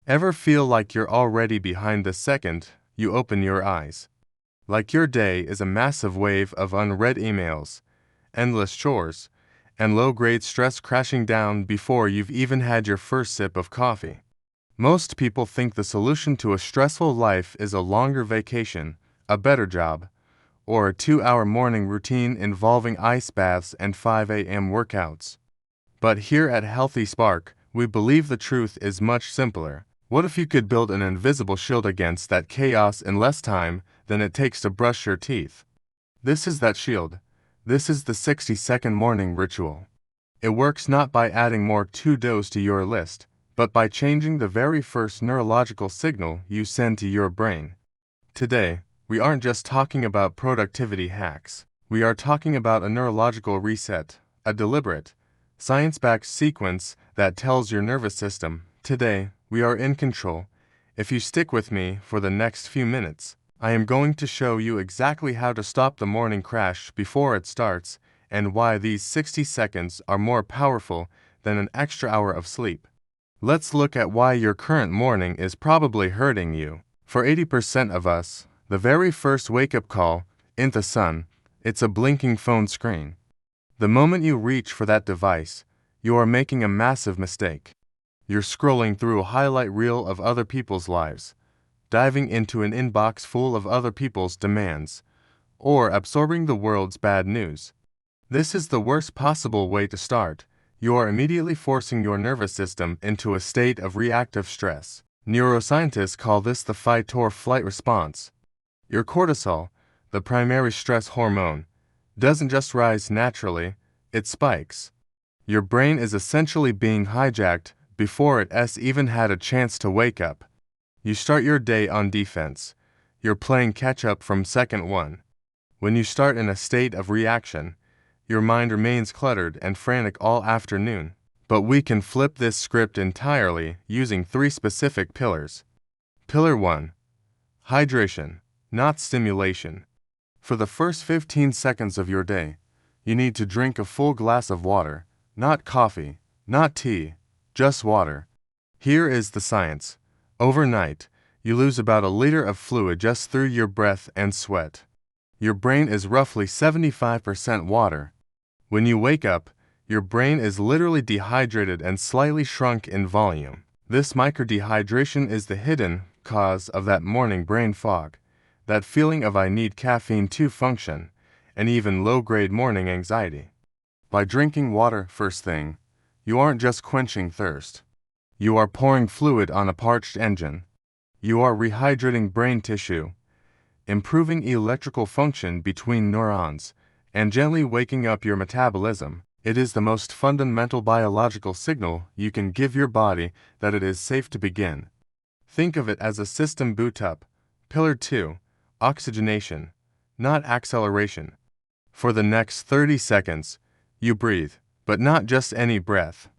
Ever feel like you're already behind the second you open your eyes? Like your day is a massive wave of unread emails, endless chores, and low-grade stress crashing down before you've even had your first sip of coffee. Most people think the solution to a stressful life is a longer vacation, a better job, or a 2-hour morning routine involving ice baths and 5 a.m. workouts. But here at Healthy Spark, we believe the truth is much simpler. What if you could build an invisible shield against that chaos in less time than it takes to brush your teeth? This is that shield. This is the 60-second morning ritual. It works not by adding more to-dos to your list, but by changing the very first neurological signal you send to your brain. Today, we aren't just talking about productivity hacks. We are talking about a neurological reset, a deliberate, science-backed sequence that tells your nervous system, today, we are in control. If you stick with me for the next few minutes, I am going to show you exactly how to stop the morning crash before it starts and why these 60 seconds are more powerful than an extra hour of sleep. Let's look at why your current morning is probably hurting you. For 80% of us, the very first wake-up call, in the sun, it's a blinking phone screen. The moment you reach for that device, you are making a massive mistake. You're scrolling through a highlight reel of other people's lives, diving into an inbox full of other people's demands, or absorbing the world's bad news. This is the worst possible way to start. You are immediately forcing your nervous system into a state of reactive stress. Neuroscientists call this the fight-or-flight response. Your cortisol, the primary stress hormone, doesn't just rise naturally, it spikes. Your brain is essentially being hijacked before it's even had a chance to wake up. You start your day on defense. You're playing catch-up from second one. When you start in a state of reaction, your mind remains cluttered and frantic all afternoon. But we can flip this script entirely using 3 specific pillars. Pillar 1. Hydration, not stimulation. For the first 15 seconds of your day, you need to drink a full glass of water, not coffee, not tea, just water. Here is the science. Overnight, you lose about a liter of fluid just through your breath and sweat. Your brain is roughly 75% water. When you wake up, your brain is literally dehydrated and slightly shrunk in volume. This microdehydration is the hidden cause of that morning brain fog, that feeling of I need caffeine to function, and even low-grade morning anxiety. By drinking water first thing, you aren't just quenching thirst. You are pouring fluid on a parched engine. You are rehydrating brain tissue, improving electrical function between neurons, and gently waking up your metabolism. It is the most fundamental biological signal you can give your body that it is safe to begin. Think of it as a system boot-up. Pillar 2. Oxygenation, not acceleration. For the next 30 seconds, you breathe, but not just any breath.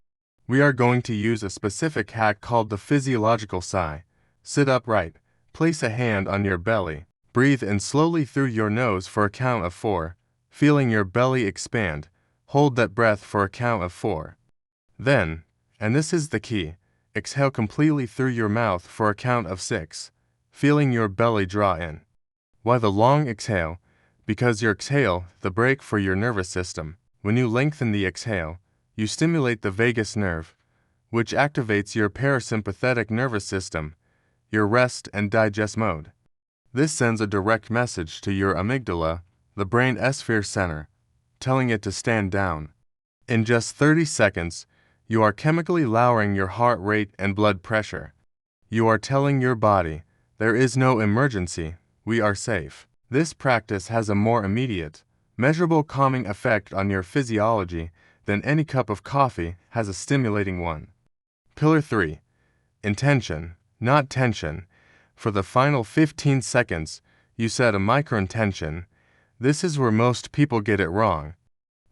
We are going to use a specific hack called the Physiological Sigh. Sit upright, place a hand on your belly, breathe in slowly through your nose for a count of 4, feeling your belly expand. Hold that breath for a count of 4. Then, and this is the key, exhale completely through your mouth for a count of 6, feeling your belly draw in. Why the long exhale? Because your exhale, the brake for your nervous system. When you lengthen the exhale, you stimulate the vagus nerve, which activates your parasympathetic nervous system, your rest and digest mode. This sends a direct message to your amygdala, the brain sphere center, telling it to stand down. In just 30 seconds, you are chemically lowering your heart rate and blood pressure. You are telling your body, there is no emergency, we are safe. This practice has a more immediate, measurable calming effect on your physiology than any cup of coffee has a stimulating one. Pillar 3. Intention, not tension. For the final 15 seconds, you set a micro-intention. This is where most people get it wrong.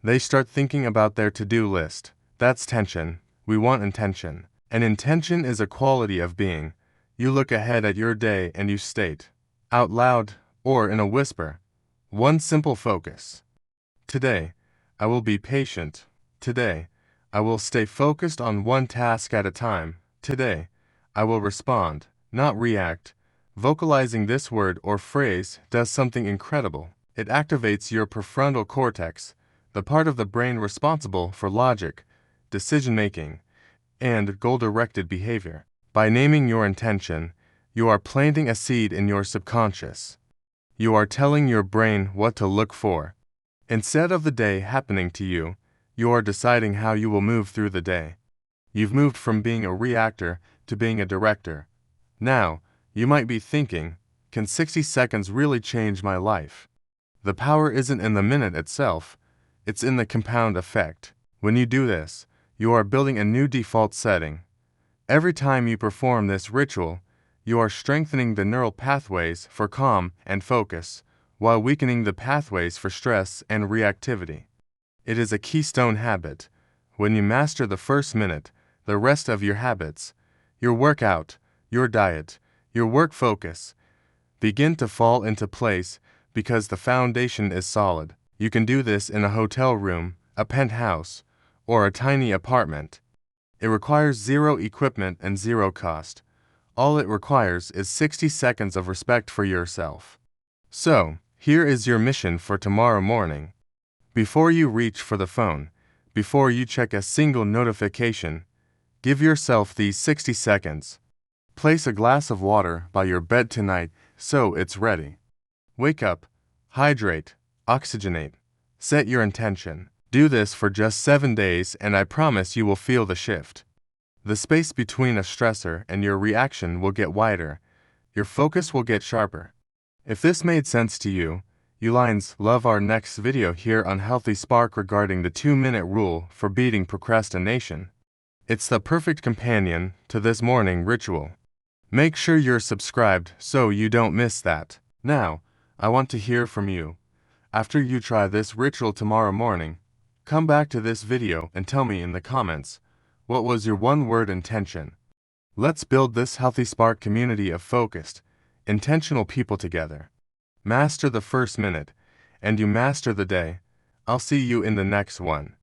They start thinking about their to-do list. That's tension. We want intention. An intention is a quality of being. You look ahead at your day and you state, out loud or in a whisper, one simple focus. Today, I will be patient. Today, I will stay focused on one task at a time. Today, I will respond, not react. Vocalizing this word or phrase does something incredible. It activates your prefrontal cortex, the part of the brain responsible for logic, decision-making, and goal-directed behavior. By naming your intention, you are planting a seed in your subconscious. You are telling your brain what to look for. Instead of the day happening to you, you are deciding how you will move through the day. You've moved from being a reactor to being a director. Now, you might be thinking, can 60 seconds really change my life? The power isn't in the minute itself, it's in the compound effect. When you do this, you are building a new default setting. Every time you perform this ritual, you are strengthening the neural pathways for calm and focus, while weakening the pathways for stress and reactivity. It is a keystone habit. When you master the first minute, the rest of your habits, your workout, your diet, your work focus, begin to fall into place because the foundation is solid. You can do this in a hotel room, a penthouse, or a tiny apartment. It requires zero equipment and zero cost. All it requires is 60 seconds of respect for yourself. So, here is your mission for tomorrow morning. Before you reach for the phone, before you check a single notification, give yourself these 60 seconds. Place a glass of water by your bed tonight so it's ready. Wake up, hydrate, oxygenate. Set your intention. Do this for just 7 days and I promise you will feel the shift. The space between a stressor and your reaction will get wider. Your focus will get sharper. If this made sense to you, you lines love our next video here on Healthy Spark regarding the 2-minute rule for beating procrastination. It's the perfect companion to this morning ritual. Make sure you're subscribed so you don't miss that. Now, I want to hear from you. After you try this ritual tomorrow morning, come back to this video and tell me in the comments, what was your one-word intention? Let's build this Healthy Spark community of focused, intentional people together. Master the first minute, and you master the day. I'll see you in the next one.